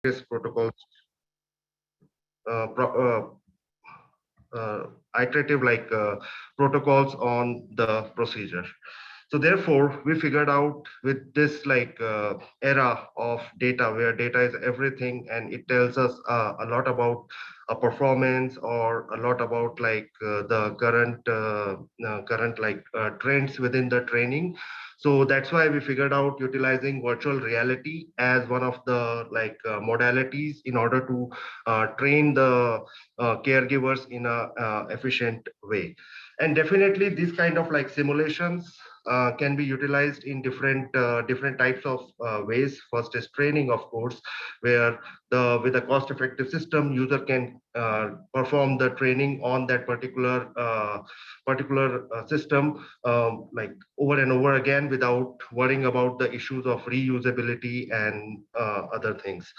protocols, pro, iterative protocols on the procedure. So therefore, we figured out with this era of data where data is everything and it tells us a lot about a performance or a lot about the current trends within the training. So that's why we figured out utilizing virtual reality as one of the modalities in order to train the caregivers in a efficient way. And definitely these kind of simulations can be utilized in different types of ways. First is training, of course, where the with a cost-effective system, user can perform the training on that particular system over and over again without worrying about the issues of reusability and other things.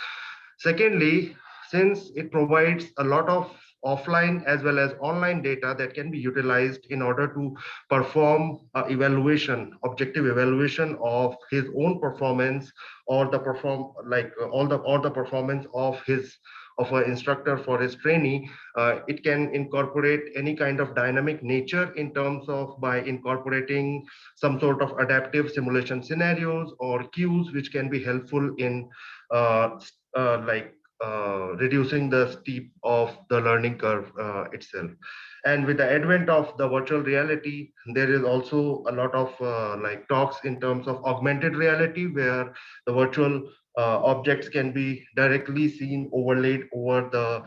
Secondly, since it provides a lot of offline as well as online data that can be utilized in order to perform objective evaluation of his own performance or the performance of an instructor for his trainee. It can incorporate any kind of dynamic nature in terms of by incorporating some sort of adaptive simulation scenarios or cues, which can be helpful in uh, reducing the steep of the learning curve itself. And with the advent of the virtual reality, there is also a lot of talks in terms of augmented reality, where the virtual objects can be directly seen overlaid over the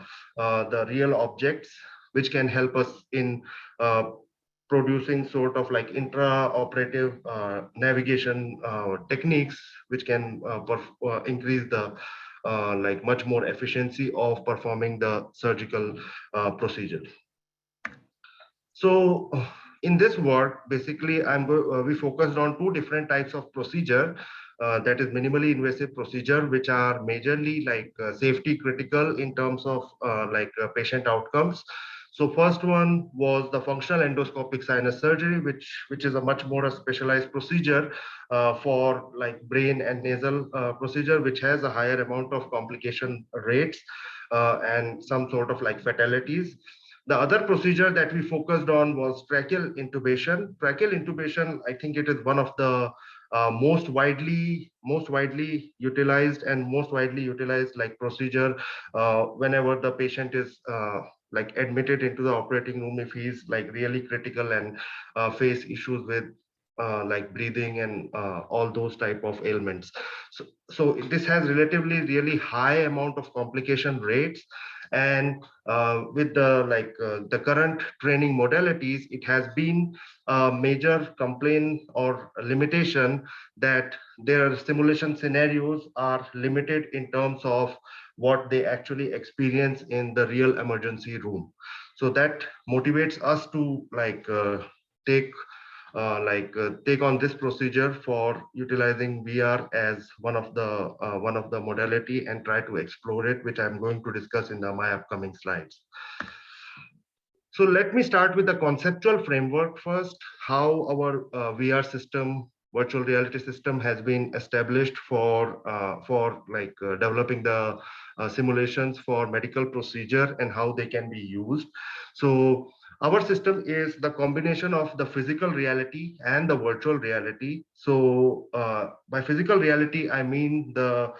real objects, which can help us in producing sort of intra-operative navigation techniques, which can increase the much more efficiency of performing the surgical procedure. So in this work, basically, we focused on two different types of procedure. That is minimally invasive procedure, which are majorly safety critical in terms of patient outcomes. So first one was the functional endoscopic sinus surgery, which is a much more specialized procedure for brain and nasal procedure, which has a higher amount of complication rates and some sort of fatalities. The other procedure that we focused on was tracheal intubation. Tracheal intubation, I think it is one of the most widely utilized and most widely utilized procedure whenever the patient is admitted into the operating room if he is really critical and face issues with breathing and all those type of ailments. So this has relatively really high amount of complication rates, and with the current training modalities, it has been a major complaint or limitation that their simulation scenarios are limited in terms of what they actually experience in the real emergency room. So that motivates us to take take on this procedure for utilizing VR as one of the modality and try to explore it, which I'm going to discuss in my upcoming slides. So let me start with the conceptual framework first, how our VR system, virtual reality system, has been established for developing the simulations for medical procedure and how they can be used. So our system is the combination of the physical reality and the virtual reality. So by physical reality, I mean the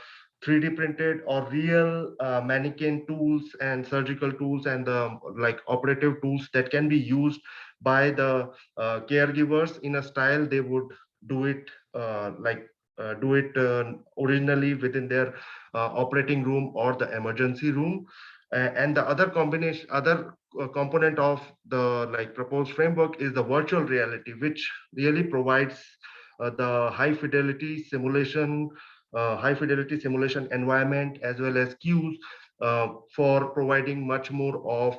3D printed or real mannequin tools and surgical tools and the operative tools that can be used by the caregivers in a style they would do it originally within their operating room or the emergency room. And the other component of the proposed framework is the virtual reality, which really provides the high fidelity simulation environment as well as cues for providing much more of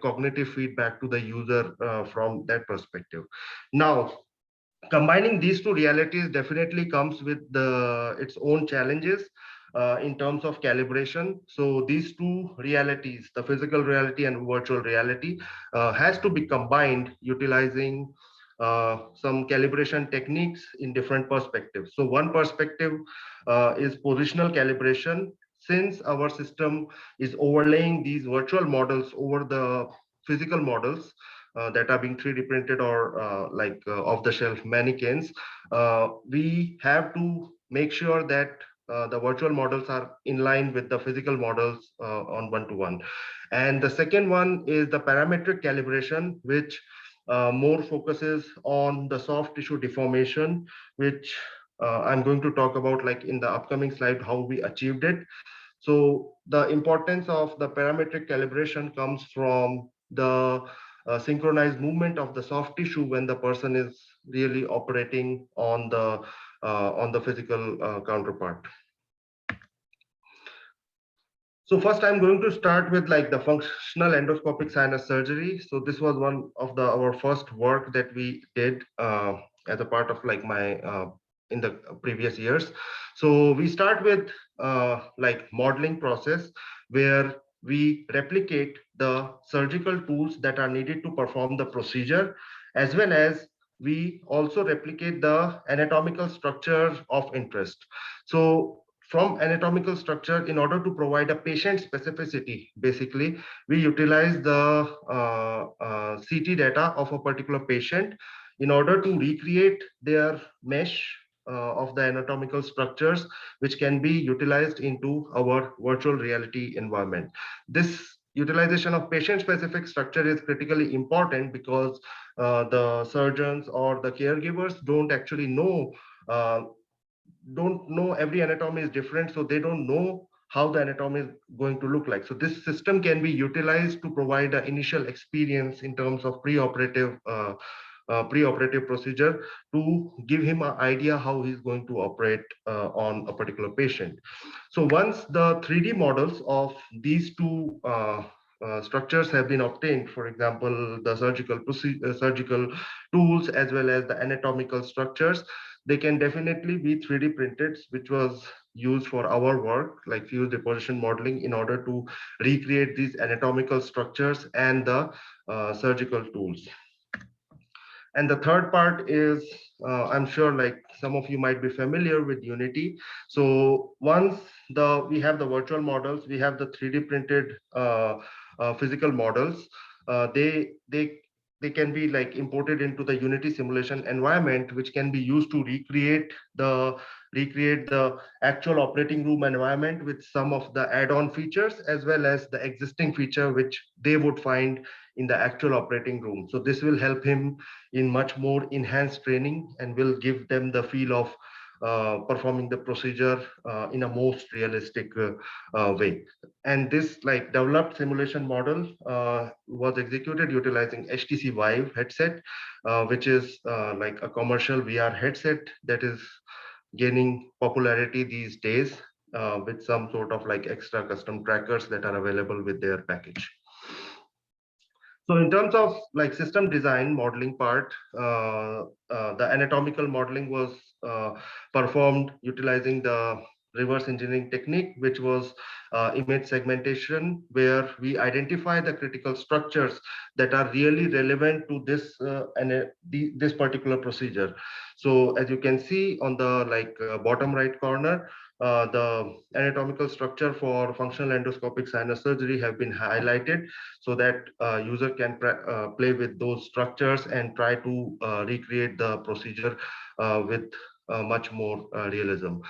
cognitive feedback to the user from that perspective. Now, combining these two realities definitely comes with its own challenges in terms of calibration. So these two realities, the physical reality and virtual reality, has to be combined utilizing some calibration techniques in different perspectives. So one perspective is positional calibration. since our system is overlaying these virtual models over the physical models that are being 3D printed or off-the-shelf mannequins, we have to make sure that the virtual models are in line with the physical models on one-to-one. And the second one is the parametric calibration, which more focuses on the soft tissue deformation, which I'm going to talk about like in the upcoming slide, how we achieved it. So the importance of the parametric calibration comes from the synchronized movement of the soft tissue when the person is really operating on the physical counterpart. So first, I'm going to start with like the functional endoscopic sinus surgery. So this was one of our first work that we did as a part of like my in the previous years. So we start with like modeling process where we replicate the surgical tools that are needed to perform the procedure, as well as we also replicate the anatomical structure of interest. So from anatomical structure, in order to provide a patient specificity, basically, we utilize the CT data of a particular patient in order to recreate their mesh of the anatomical structures, which can be utilized into our virtual reality environment. This utilization of patient-specific structure is critically important because the surgeons or the caregivers don't actually uh, know every anatomy is different, so they don't know how the anatomy is going to look like. So this system can be utilized to provide an initial experience in terms of preoperative procedure to give him an idea how he's going to operate on a particular patient. So once the 3D models of these two structures have been obtained, for example, the surgical tools as well as the anatomical structures, they can definitely be 3D printed, which was used for our work, like fused deposition modeling, in order to recreate these anatomical structures and the surgical tools. And the third part is, I'm sure like some of you might be familiar with Unity. So once we have the virtual models, we have the 3D printed physical models. They can be like imported into the Unity simulation environment, which can be used to recreate the actual operating room environment with some of the add-on features as well as the existing feature which they would find in the actual operating room. So this will help him in much more enhanced training and will give them the feel of performing the procedure in a most realistic way. And this like developed simulation model was executed utilizing HTC Vive headset, which is like a commercial VR headset that is gaining popularity these days with some sort of like extra custom trackers that are available with their package. So in terms of like system design modeling part, the anatomical modeling was uh, performed utilizing the reverse engineering technique, which was image segmentation, where we identify the critical structures that are really relevant to this particular procedure. So as you can see on the bottom right corner, the anatomical structure for functional endoscopic sinus surgery have been highlighted so that user can play with those structures and try to recreate the procedure with much more realism.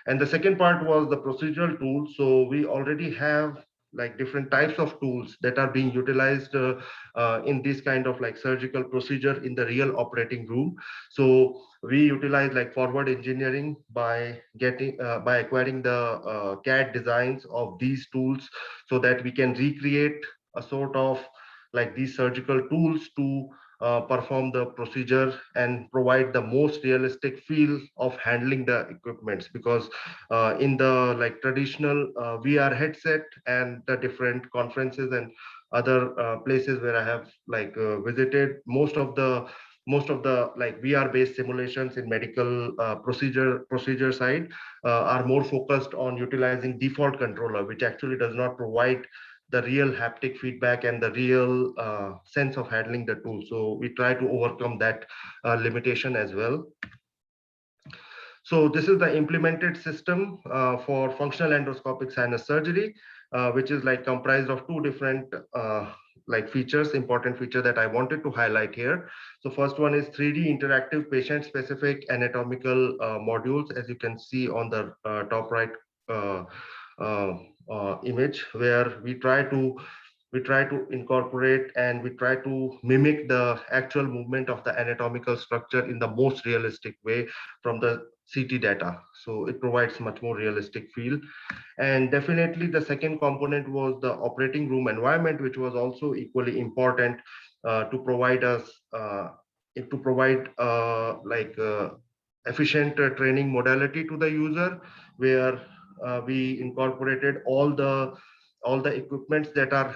And the second part was the procedural tools. So we already have like different types of tools that are being utilized in this kind of like surgical procedure in the real operating room. So we utilize like forward engineering by acquiring the CAD designs of these tools so that we can recreate a sort of like these surgical tools to perform the procedure and provide the most realistic feel of handling the equipments, because in the like traditional VR headset and the different conferences and other places where I have visited, most of the like VR based simulations in medical procedure side are more focused on utilizing default controller, which actually does not provide the real haptic feedback and the real sense of handling the tool. So we try to overcome that limitation as well. So this is the implemented system for functional endoscopic sinus surgery, which is like comprised of two different like features, important feature that I wanted to highlight here. So first one is 3D interactive patient-specific anatomical modules, as you can see on the top right uh, image, where we try to incorporate and we try to mimic the actual movement of the anatomical structure in the most realistic way from the CT data. So it provides much more realistic feel. And definitely the second component was the operating room environment, which was also equally important to provide us to provide efficient training modality to the user, where we incorporated all the equipments that are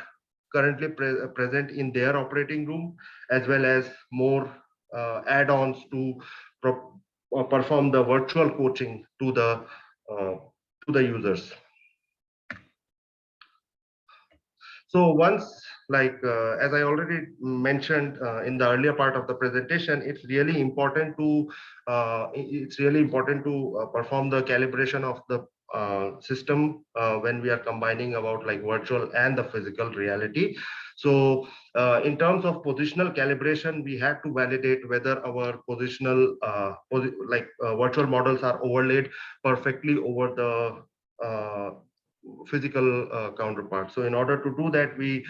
currently present in their operating room, as well as more add-ons to perform the virtual coaching uh, to the users. So once, as I already mentioned in the earlier part of the presentation, it's really important to perform the calibration of the system when we are combining about like virtual and the physical reality. So in terms of positional calibration, we had to validate whether our virtual models are overlaid perfectly over the physical counterpart. So in order to do that, we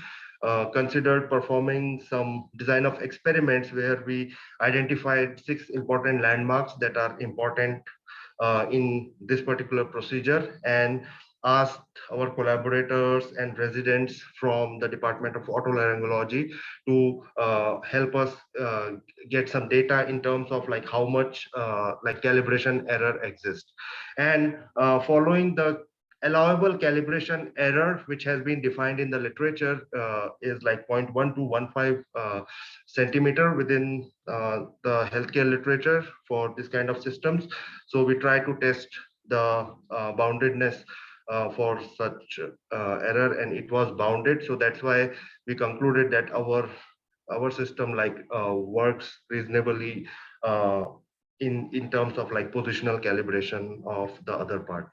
considered performing some design of experiments where we identified 6 important landmarks that are important in this particular procedure, and asked our collaborators and residents from the Department of Otolaryngology to help us get some data in terms of like how much like calibration error exists. And following the allowable calibration error, which has been defined in the literature, is like 0.1 to 1.5 centimeter within the healthcare literature for this kind of systems. So we try to test the boundedness for such error, and it was bounded. So that's why we concluded that our system works reasonably in terms of like positional calibration of the other part.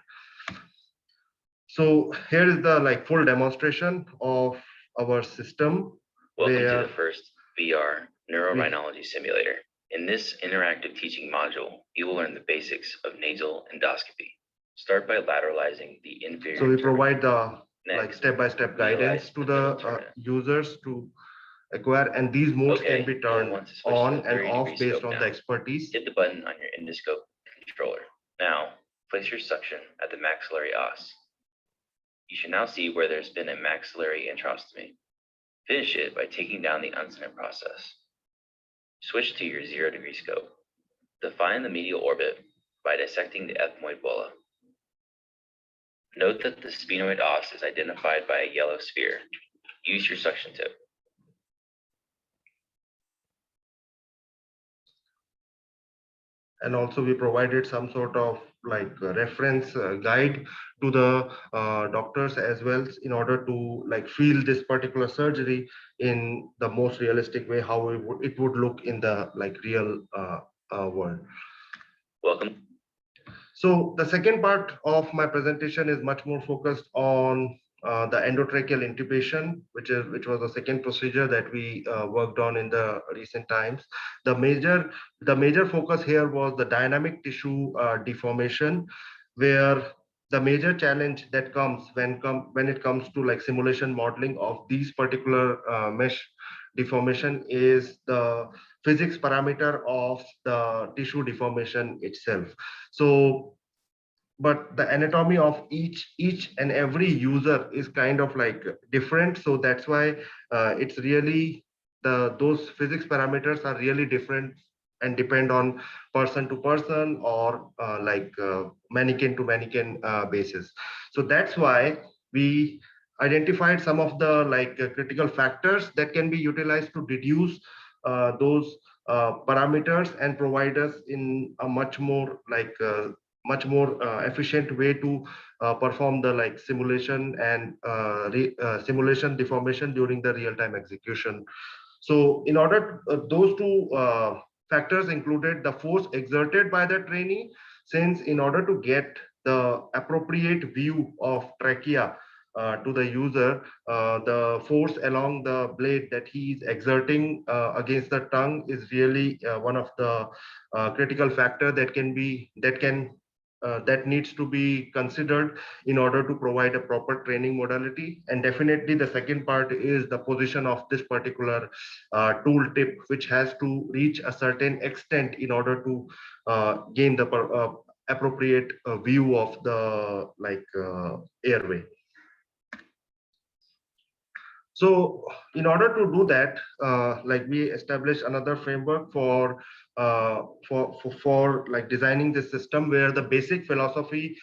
So here is the like full demonstration of our system. Welcome to the first VR neurorhinology simulator. In this interactive teaching module, you will learn the basics of nasal endoscopy. Start by lateralizing the inferior. So we provide the like step-by-step guidance to the users to acquire, and these modes can be turned on and off based on the expertise. Hit the button on your endoscope controller. Now, place your suction at the maxillary os. You should now see where there's been a maxillary antrostomy. Finish it by taking down the Unsen process. Switch to your 0-degree scope. Define the medial orbit by dissecting the ethmoid bulla. Note that the sphenoid os is identified by a yellow sphere. Use your suction tip. And also we provided some sort of like reference guide to the doctors as well, in order to like feel this particular surgery in the most realistic way, how it would look in the like real world. Welcome. So the second part of my presentation is much more focused on the endotracheal intubation, which was the second procedure that we worked on in the recent times. The major focus here was the dynamic tissue deformation, where the major challenge that comes when it comes to like simulation modeling of these particular mesh deformation is the physics parameter of the tissue deformation itself. So but the anatomy of each and every user is kind of like different, so that's why it's really those physics parameters are really different and depend on person to person or mannequin to mannequin basis. So that's why we identified some of the critical factors that can be utilized to deduce those parameters and provide us in a much more efficient way to perform the like simulation and simulation deformation during the real-time execution. So in order those two factors included the force exerted by the trainee. since in order to get the appropriate view of trachea to the user, the force along the blade that he is exerting against the tongue is really one of the critical factor that needs to be considered in order to provide a proper training modality. And definitely the second part is the position of this particular tool tip, which has to reach a certain extent in order to gain the appropriate view of the airway. So in order to do that, like we established another framework for like designing the system, where the basic philosophy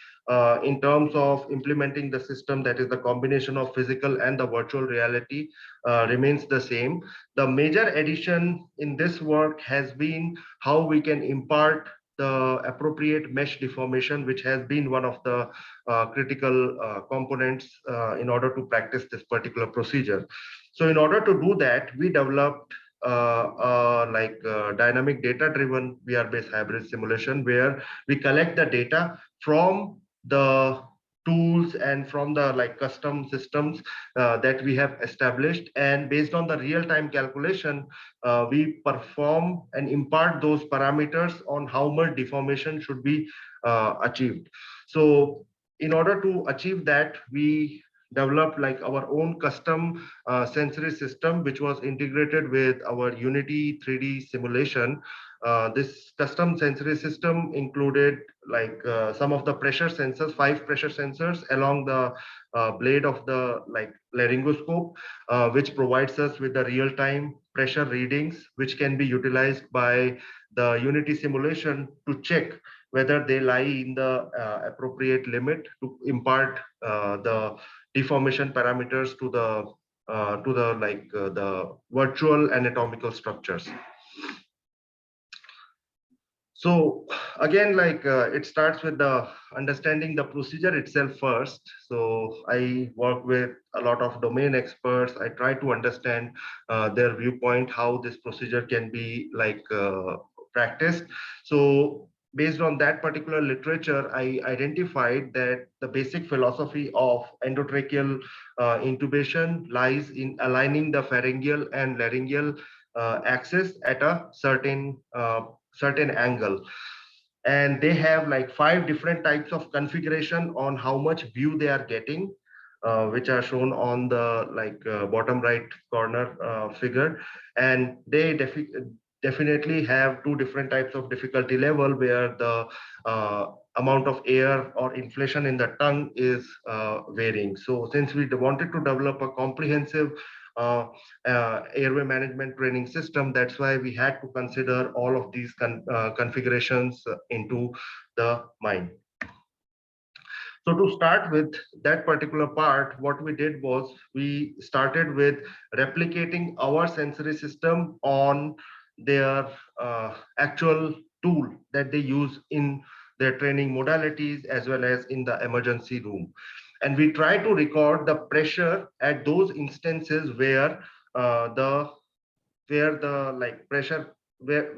in terms of implementing the system, that is the combination of physical and the virtual reality, remains the same. The major addition in this work has been how we can impart the appropriate mesh deformation, which has been one of the critical components in order to practice this particular procedure. So in order to do that, we developed dynamic data-driven VR-based hybrid simulation, where we collect the data from the tools and from the custom systems that we have established, and based on the real-time calculation, we perform and impart those parameters on how much deformation should be achieved. So in order to achieve that, we developed like our own custom sensory system, which was integrated with our Unity 3D simulation. This custom sensory system included some of the pressure sensors, 5 pressure sensors along the blade of the laryngoscope, which provides us with the real-time pressure readings, which can be utilized by the Unity simulation to check whether they lie in the appropriate limit to impart the deformation parameters to the virtual anatomical structures. So again, it starts with the understanding the procedure itself first. So I work with a lot of domain experts. I try to understand their viewpoint, how this procedure can be practiced. So based on that particular literature, I identified that the basic philosophy of endotracheal intubation lies in aligning the pharyngeal and laryngeal axis at a certain angle, and they have like 5 different types of configuration on how much view they are getting, which are shown on the bottom right corner figure. And they definitely have 2 different types of difficulty level, where the amount of air or inflation in the tongue is varying. So since we wanted to develop a comprehensive airway management training system, that's why we had to consider all of these configurations into the mind. So to start with that particular part, what we did was we started with replicating our sensory system on their actual tool that they use in their training modalities as well as in the emergency room. And we try to record the pressure at those instances where pressure where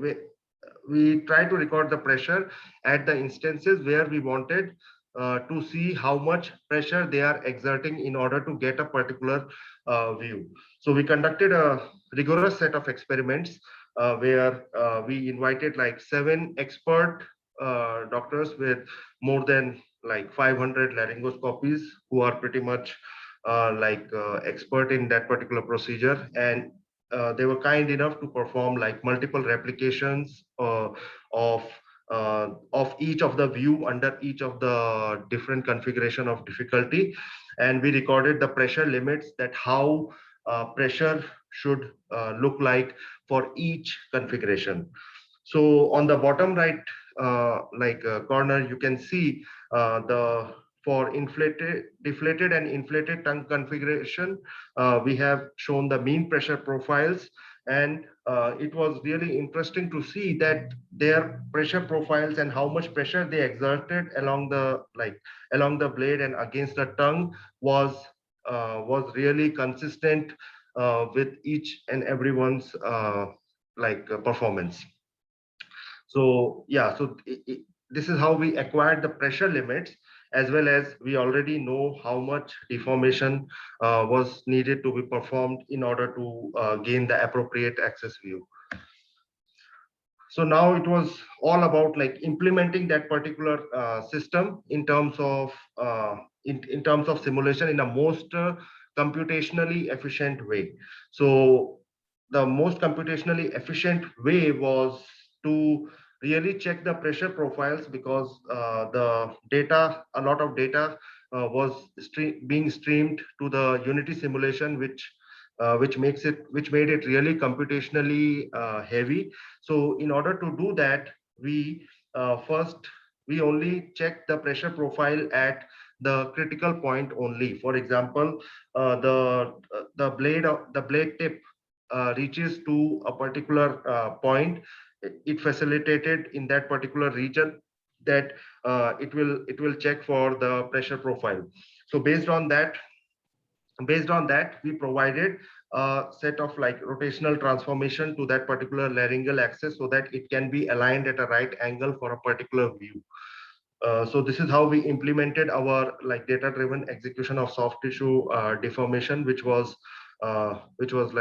we try to record the pressure at the instances where we wanted to see how much pressure they are exerting in order to get a particular view. So we conducted a rigorous set of experiments where we invited 7 expert doctors with more than 500 laryngoscopies, who are pretty much expert in that particular procedure. And they were kind enough to perform multiple replications of each of the view under each of the different configuration of difficulty. And we recorded the pressure limits, that how pressure should look like for each configuration. So on the bottom right corner, you can see the for deflated and inflated tongue configuration, we have shown the mean pressure profiles. And it was really interesting to see that their pressure profiles and how much pressure they exerted along the blade and against the tongue was really consistent with each and everyone's performance. So yeah, so this is how we acquired the pressure limits, as well as we already know how much deformation was needed to be performed in order to gain the appropriate access view. So now it was all about like implementing that particular system in terms of in terms of simulation in a most computationally efficient way. So the most computationally efficient way was to really check the pressure profiles, because the data, a lot of data was being streamed to the Unity simulation, which made it really computationally heavy. So in order to do that, we first we only check the pressure profile at the critical point only. For example, the blade tip reaches to a particular point. It facilitated in that particular region that it will check for the pressure profile. So based on that, we provided a set of like rotational transformation to that particular laryngeal axis so that it can be aligned at a right angle for a particular view. So this is how we implemented our like data-driven execution of soft tissue deformation, which was achieved,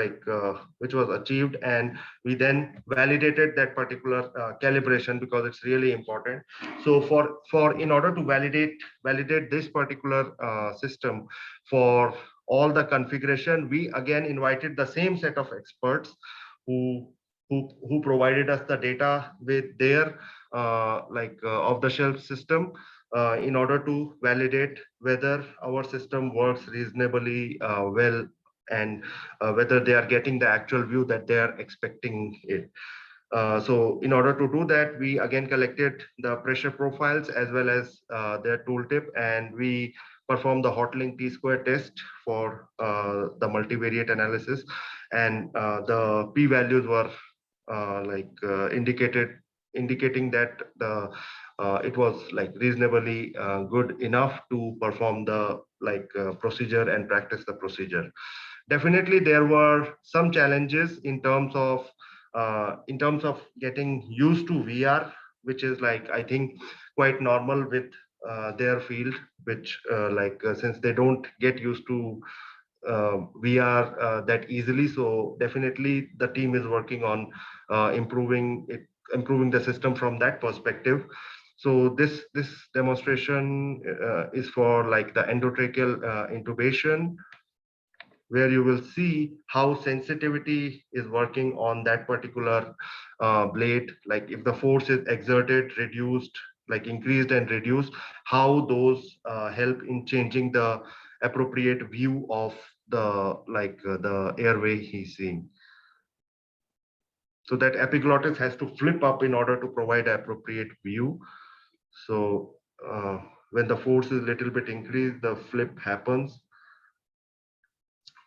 and we then validated that particular calibration, because it's really important. So for in order to validate this particular system for all the configuration, we again invited the same set of experts who who provided us the data with their off-the-shelf system in order to validate whether our system works reasonably well, and whether they are getting the actual view that they are expecting it. So in order to do that, we again collected the pressure profiles as well as their tooltip, and we performed the Hotelling T-square test for the multivariate analysis, and the p-values were indicating that the it was like reasonably good enough to perform the procedure and practice the procedure. Definitely there were some challenges in terms of getting used to VR, which is like I think quite normal with their field, which since they don't get used to VR that easily. So definitely the team is working on improving the system from that perspective. So this demonstration is for like the endotracheal intubation, where you will see how sensitivity is working on that particular blade. Like if the force is exerted, reduced, like increased and reduced, how those help in changing the appropriate view of the airway he's seeing. So that epiglottis has to flip up in order to provide appropriate view. So when the force is a little bit increased, the flip happens.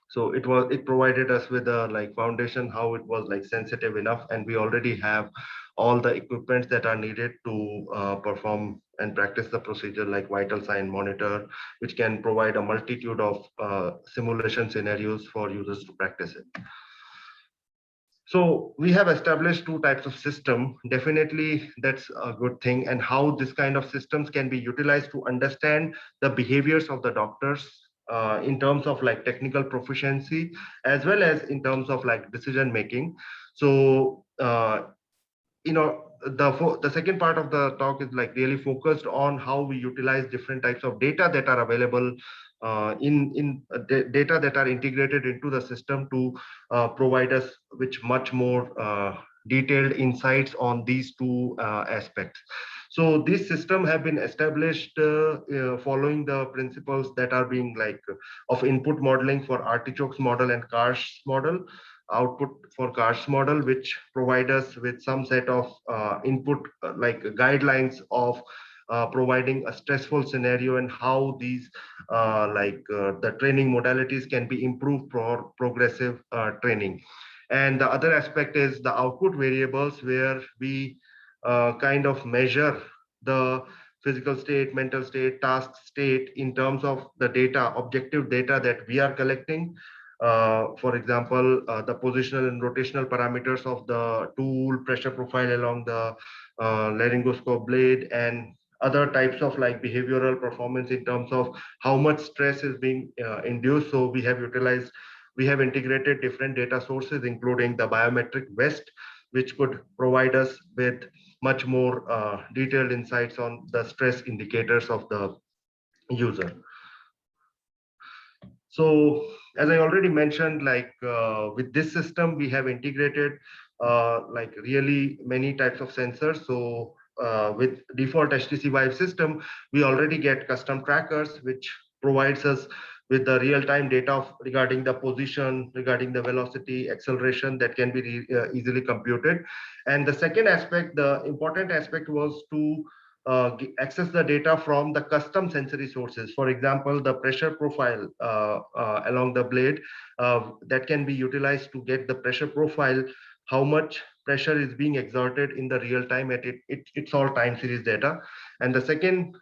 So it provided us with a like foundation how it was like sensitive enough, and we already have all the equipments that are needed to perform and practice the procedure, like vital sign monitor, which can provide a multitude of simulation scenarios for users to practice it. So we have established two types of system. Definitely that's a good thing, and how this kind of systems can be utilized to understand the behaviors of the doctors in terms of like technical proficiency, as well as in terms of like decision making. So the second part of the talk is like really focused on how we utilize different types of data that are available data that are integrated into the system to provide us with much more detailed insights on these two aspects. So this system have been established following the principles that are being like of input modeling for artichokes model and Karsh model, output for Karsh model, which provide us with some set of input like guidelines of providing a stressful scenario, and how these the training modalities can be improved for progressive training. And the other aspect is the output variables, where we kind of measure the physical state, mental state, task state in terms of the data, objective data that we are collecting. For example, the positional and rotational parameters of the tool, pressure profile along the laryngoscope blade, and other types of like behavioral performance in terms of how much stress is being induced. So we have integrated different data sources, including the biometric vest, which could provide us with much more detailed insights on the stress indicators of the user. So as I already mentioned, like with this system, we have integrated like really many types of sensors. So with default HTC Vive system, we already get custom trackers, which provides us with the real-time data regarding the position, regarding the velocity, acceleration that can be easily computed. And the second aspect, the important aspect was to access the data from the custom sensory sources. For example, the pressure profile along the blade that can be utilized to get the pressure profile, how much pressure is being exerted in the real time at it's all time series data. And the second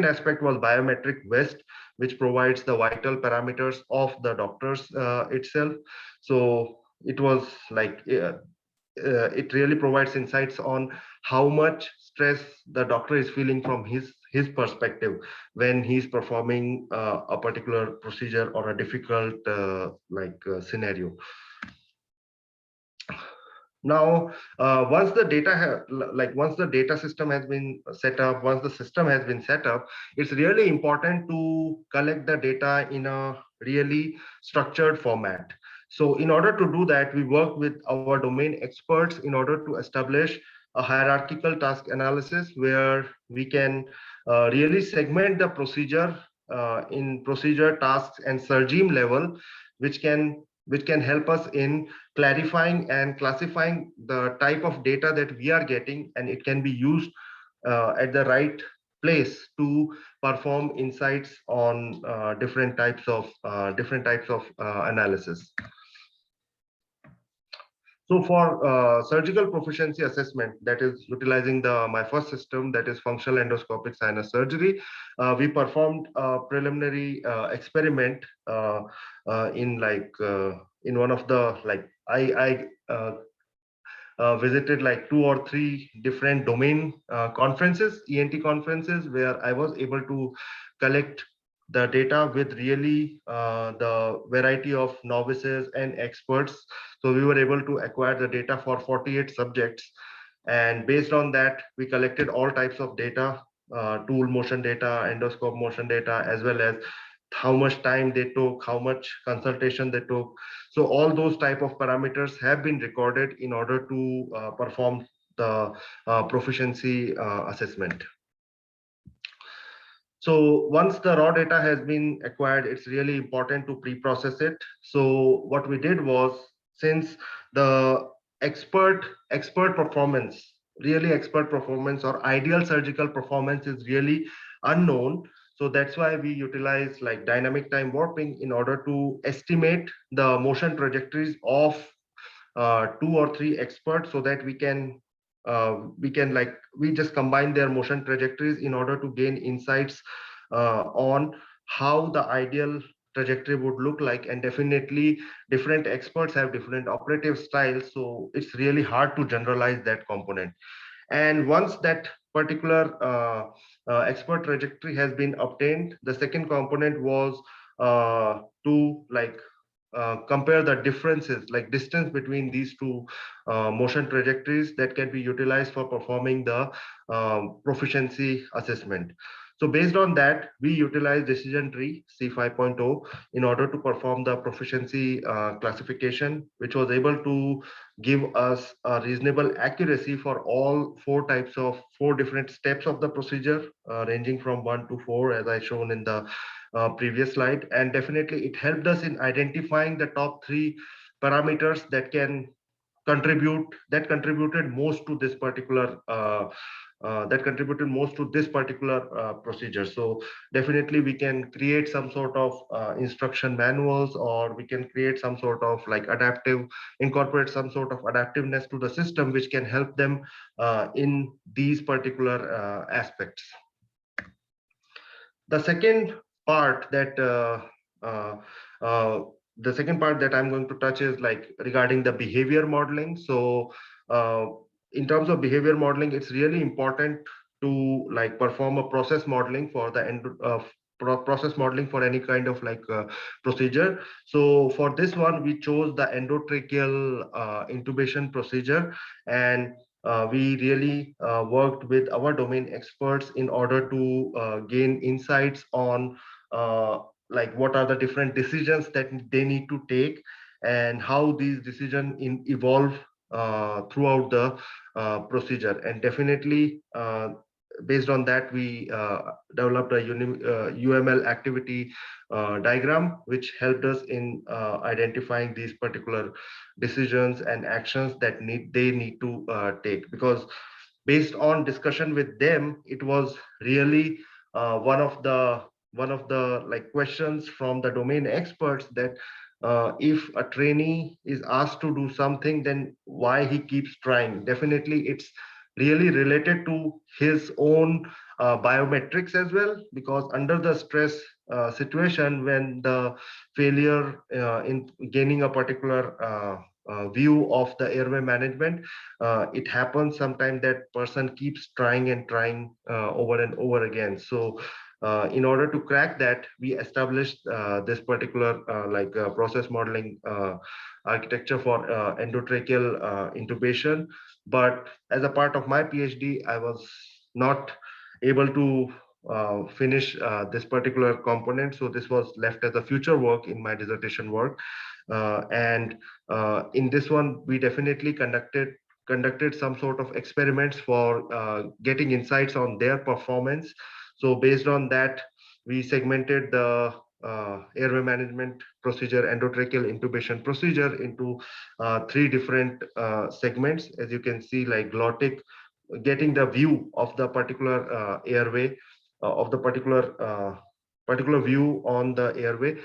aspect was biometric vest, which provides the vital parameters of the doctors itself. So it was like it really provides insights on how much stress the doctor is feeling from his perspective when he's performing a particular procedure or a difficult scenario. Now, once the data system has been set up, once the system has been set up, it's really important to collect the data in a really structured format. So in order to do that, we work with our domain experts in order to establish a hierarchical task analysis where we can really segment the procedure in procedure, tasks, and regime level, which can help us in clarifying and classifying the type of data that we are getting, and it can be used at the right place to perform insights on different types of analysis. So for surgical proficiency assessment, that is utilizing my first system, that is functional endoscopic sinus surgery, we performed a preliminary experiment in one of the I visited like 2 or 3 different domain conferences, ENT conferences, where I was able to collect the data with really the variety of novices and experts. So we were able to acquire the data for 48 subjects. And based on that, we collected all types of data, tool motion data, endoscope motion data, as well as how much time they took, how much consultation they took. So all those type of parameters have been recorded in order to perform the proficiency assessment. So once the raw data has been acquired, it's really important to pre-process it. So what we did was, since the expert performance, really expert performance or ideal surgical performance is really unknown, so that's why we utilize like dynamic time warping in order to estimate the motion trajectories of 2 or 3 experts, so that we just combine their motion trajectories in order to gain insights on how the ideal trajectory would look like. And definitely different experts have different operative styles, so it's really hard to generalize that component. And once that particular expert trajectory has been obtained, the second component was to compare the differences, like distance between these two motion trajectories that can be utilized for performing the proficiency assessment. So based on that, we utilize decision tree C5.0 in order to perform the proficiency classification, which was able to give us a reasonable accuracy for all 4 different steps of the procedure, ranging from 1 to 4, as I shown in the previous slide. And definitely it helped us in identifying the top 3 parameters that contributed most to this particular procedure. So definitely we can create some sort of instruction manuals, or we can create some sort of like incorporate some sort of adaptiveness to the system, which can help them in these particular aspects. The second part that uh, uh, the second part that I'm going to touch is like regarding the behavior modeling. So uh, in terms of behavior modeling, it's really important to like perform a process modeling for the end process modeling for any kind of like procedure. So for this one, we chose the endotracheal intubation procedure, and we really worked with our domain experts in order to gain insights on uh, like what are the different decisions that they need to take, and how these decisions evolve throughout the procedure. And definitely based on that, we developed a UML activity diagram, which helped us in identifying these particular decisions and actions that they need to take. Because based on discussion with them, it was really one of the like questions from the domain experts, that if a trainee is asked to do something, then why he keeps trying. Definitely it's really related to his own biometrics as well, because under the stress situation, when the failure in gaining a particular view of the airway management, it happens sometimes that person keeps trying and trying over and over again. So in order to crack that, we established this particular process modeling architecture for endotracheal intubation. But as a part of my PhD, I was not able to finish this particular component. So this was left as a future work in my dissertation work. And in this one, we definitely conducted some sort of experiments for getting insights on their performance. So based on that, we segmented the airway management procedure, endotracheal intubation procedure, into three different segments. As you can see, like glottic, getting the view of the particular airway, of the particular view on the airway,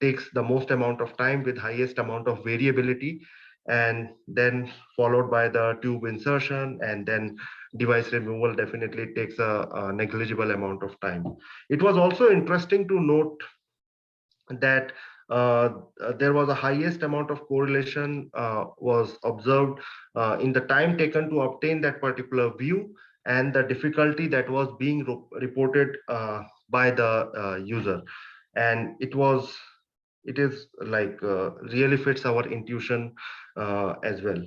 takes the most amount of time with highest amount of variability, and then followed by the tube insertion, and then device removal definitely takes a negligible amount of time. It was also interesting to note that there was a highest amount of correlation was observed in the time taken to obtain that particular view, and the difficulty that was being reported by the user. And it is like really fits our intuition as well.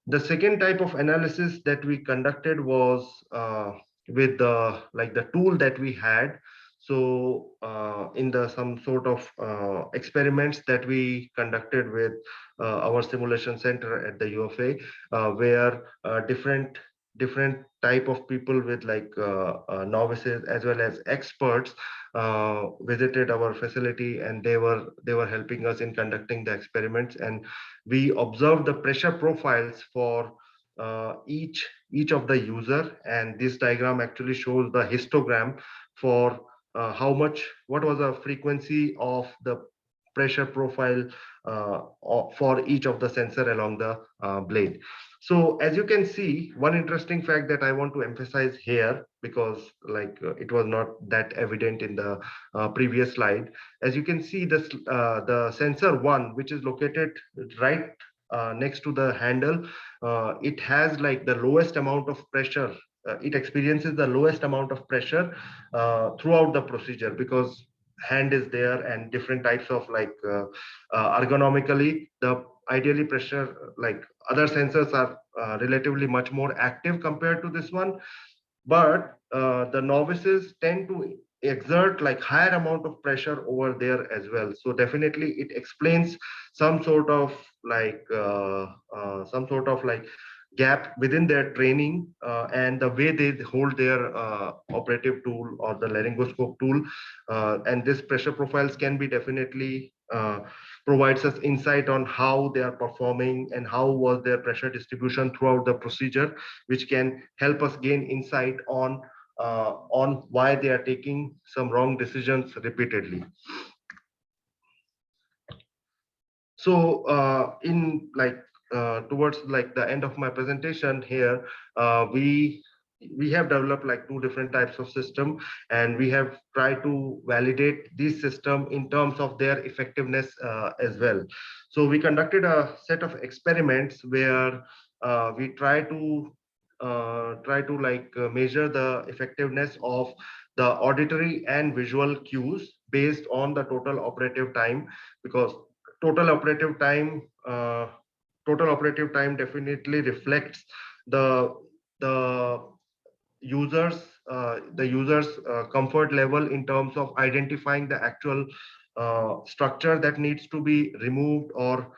The second type of analysis that we conducted was with the like the tool that we had. So in the some sort of experiments that we conducted with our simulation center at the UFA, where different type of people with like novices as well as experts visited our facility, and they were helping us in conducting the experiments. And we observed the pressure profiles for each of the user, and this diagram actually shows the histogram for what was the frequency of the pressure profile for each of the sensor along the blade. So as you can see, one interesting fact that I want to emphasize here, because like it was not that evident in the previous slide. As you can see, this the sensor one, which is located right next to the handle, it has like the lowest amount of pressure. It experiences the lowest amount of pressure throughout the procedure, because hand is there, and different types of like ergonomically, the ideally pressure, like other sensors are relatively much more active compared to this one. But the novices tend to exert like higher amount of pressure over there as well. So definitely it explains some sort of like gap within their training and the way they hold their operative tool or the laryngoscope tool. And this pressure profiles can be definitely provides us insight on how they are performing and how was their pressure distribution throughout the procedure, which can help us gain insight on why they are taking some wrong decisions repeatedly. So in like towards like the end of my presentation here, we we have developed like two different types of system, and we have tried to validate this system in terms of their effectiveness as well. So we conducted a set of experiments where we try to measure the effectiveness of the auditory and visual cues based on the total operative time, because total operative time uh, total operative time definitely reflects the the users comfort level in terms of identifying the actual structure that needs to be removed or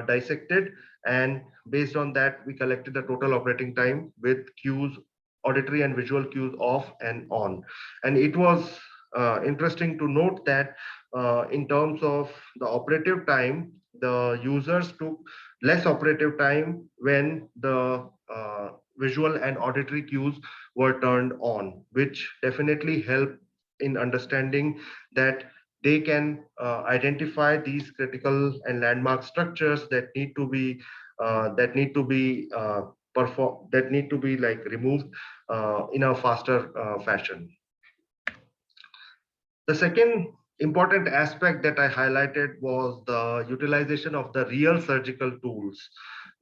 dissected. And based on that, we collected the total operating time with cues, auditory and visual cues off and on. And it was interesting to note that in terms of the operative time, the users took less operative time when the visual and auditory cues were turned on, which definitely help in understanding that they can identify these critical and landmark structures that need to be like removed in a faster fashion. The second important aspect that I highlighted was the utilization of the real surgical tools,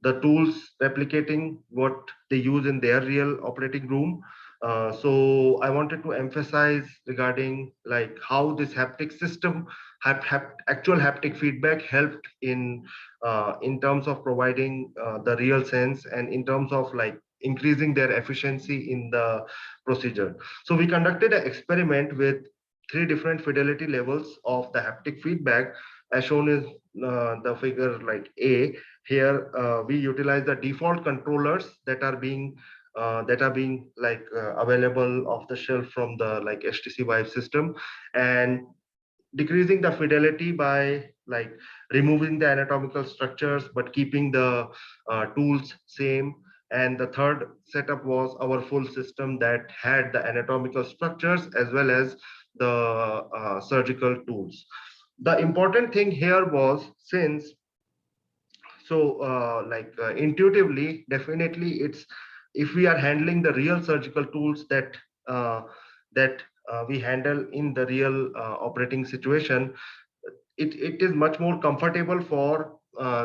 the tools replicating what they use in their real operating room. So I wanted to emphasize regarding like how this haptic system, actual haptic feedback helped in terms of providing the real sense and in terms of like increasing their efficiency in the procedure. So we conducted an experiment with three different fidelity levels of the haptic feedback, as shown in the figure like A. Here we utilize the default controllers that are being like available off the shelf from the like HTC Vive system, and decreasing the fidelity by like removing the anatomical structures but keeping the tools same. And the third setup was our full system that had the anatomical structures as well as the surgical tools. The important thing here was, since intuitively, definitely it's, if we are handling the real surgical tools that we handle in the real operating situation, it is much more comfortable for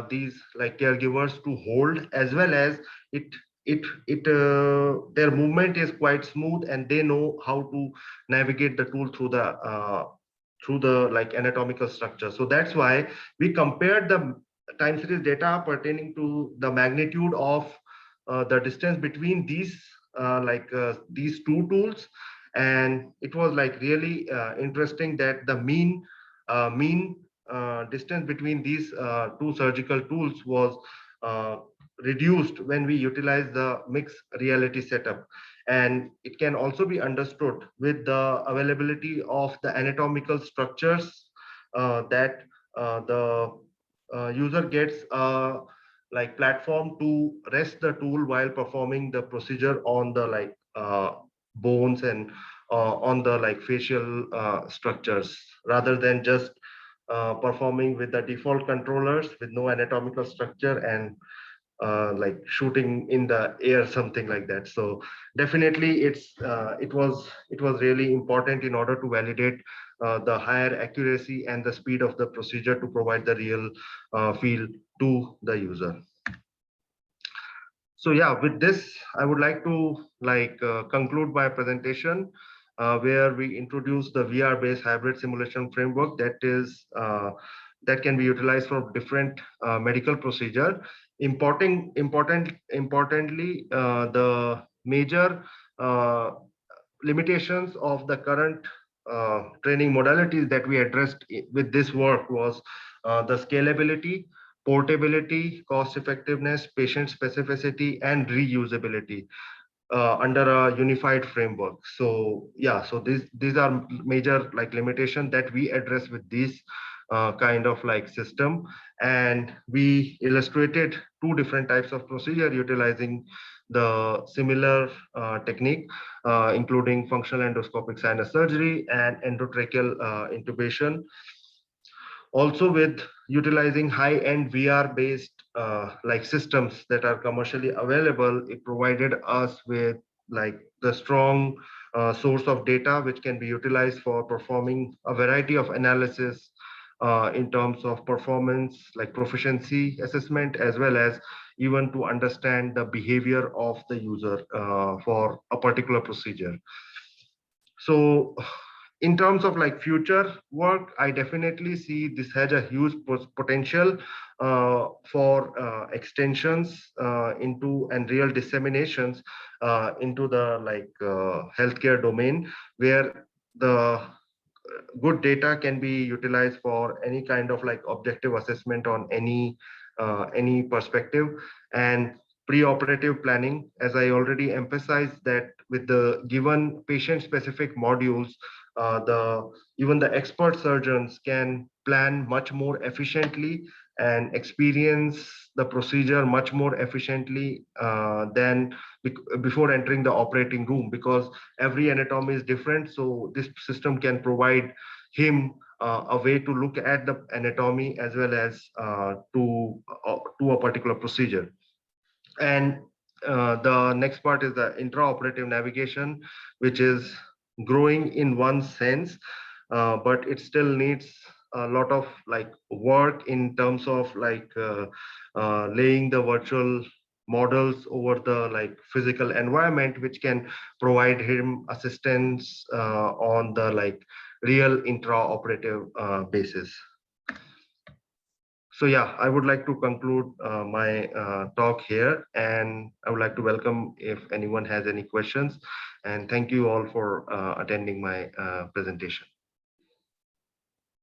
these like caregivers to hold, as well as it their movement is quite smooth and they know how to navigate the tool through the like anatomical structure. So that's why we compared the time series data pertaining to the magnitude of the distance between these two tools. And it was like really interesting that the mean distance between these two surgical tools was uh, reduced when we utilize the mixed reality setup. And it can also be understood with the availability of the anatomical structures that the user gets a like platform to rest the tool while performing the procedure on the like bones and on the like facial structures, rather than just performing with the default controllers with no anatomical structure and like shooting in the air, something like that. So definitely it was really important in order to validate the higher accuracy and the speed of the procedure to provide the real feel to the user. So yeah, with this, I would like to conclude my presentation, where we introduce the VR-based hybrid simulation framework that can be utilized for different medical procedure. Importantly, the major uh, limitations of the current training modalities that we addressed with this work was the scalability, portability, cost effectiveness, patient specificity, and reusability under a unified framework. So yeah, so these are major like limitation that we address with this kind of like system. And we illustrated two different types of procedure utilizing the similar technique, including functional endoscopic sinus surgery and endotracheal intubation. Also with utilizing high-end VR-based like systems that are commercially available, it provided us with like the strong source of data which can be utilized for performing a variety of analysis in terms of performance, like proficiency assessment, as well as even to understand the behavior of the user for a particular procedure. So in terms of like future work, I definitely see this has a huge potential for extensions into and real disseminations into the like healthcare domain, where the good data can be utilized for any kind of like objective assessment on any perspective. And preoperative planning, as I already emphasized, that with the given patient specific modules, the even the expert surgeons can plan much more efficiently and experience the procedure much more efficiently than before entering the operating room, because every anatomy is different. So this system can provide him a way to look at the anatomy as well as to a particular procedure. And the next part is the intraoperative navigation, which is growing in one sense, but it still needs a lot of like work in terms of like laying the virtual models over the like physical environment, which can provide him assistance on the like real intraoperative basis. So yeah, I would like to conclude my talk here, and I would like to welcome if anyone has any questions. And thank you all for attending my presentation.